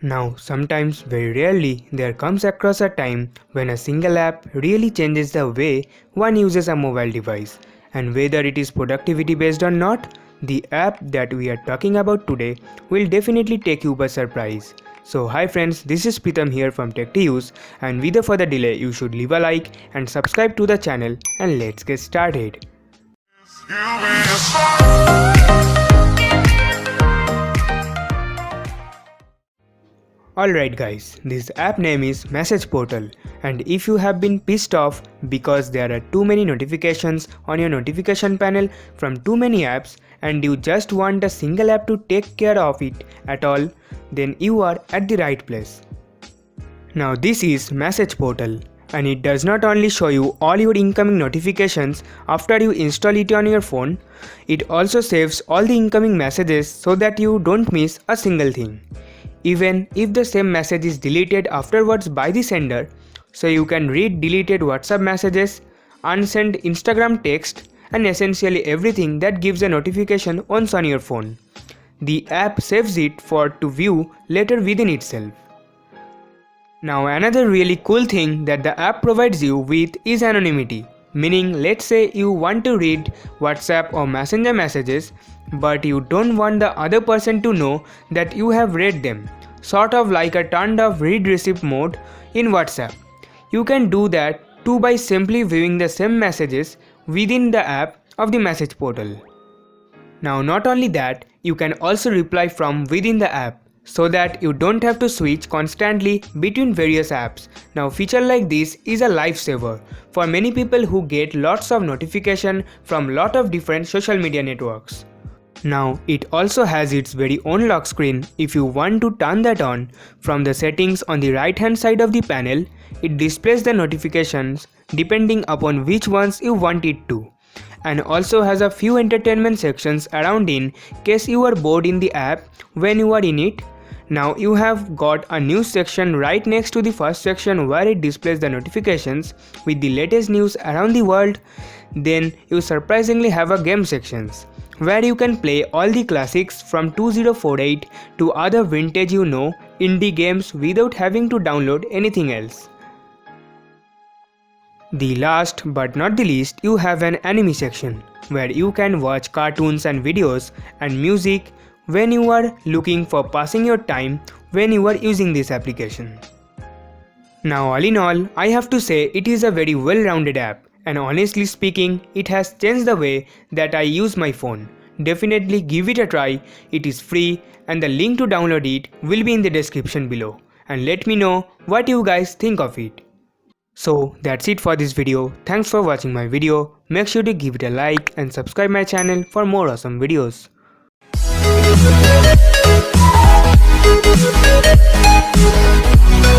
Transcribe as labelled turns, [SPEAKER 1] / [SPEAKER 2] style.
[SPEAKER 1] Now, sometimes, very rarely, there comes across a time when a single app really changes the way one uses a mobile device. And whether it is productivity based or not, the app that we are talking about today will definitely take you by surprise. So hi friends, this is Pritam here from Tech2Use, and without further delay you should leave a like and subscribe to the channel, and let's get started. Alright guys, this app name is Message Portal, and if you have been pissed off because there are too many notifications on your notification panel from too many apps and you just want a single app to take care of it at all, then you are at the right place. Now this is Message Portal, and it does not only show you all your incoming notifications after you install it on your phone, it also saves all the incoming messages so that you don't miss a single thing. Even if the same message is deleted afterwards by the sender, so you can read deleted WhatsApp messages, unsend Instagram text, and essentially everything that gives a notification once on your phone. The app saves it for to view later within itself. Now another really cool thing that the app provides you with is anonymity. Meaning, let's say you want to read WhatsApp or Messenger messages, but you don't want the other person to know that you have read them, sort of like a turned off read receipt mode in WhatsApp. You can do that too by simply viewing the same messages within the app of the Message Portal. Now not only that, you can also reply from within the app, so that you don't have to switch constantly between various apps. Now feature like this is a lifesaver for many people who get lots of notification from lot of different social media networks. Now it also has its very own lock screen. If you want to turn that on, from the settings on the right hand side of the panel, it displays the notifications depending upon which ones you want it to, and also has a few entertainment sections around in case you are bored in the app when you are in it. Now you have got a news section right next to the first section where it displays the notifications with the latest news around the world. Then you surprisingly have a game sections where you can play all the classics from 2048 to other vintage indie games without having to download anything else. The last but not the least, you have an anime section where you can watch cartoons and videos and music when you are looking for passing your time when you are using this application. Now all in all, I have to say it is a very well-rounded app, and honestly speaking, it has changed the way that I use my phone. Definitely give it a try, it is free, and the link to download it will be in the description below, and let me know what you guys think of it. So that's it for this video. Thanks for watching my video. Make sure to give it a like and subscribe my channel for more awesome videos.
[SPEAKER 2] We'll be right back.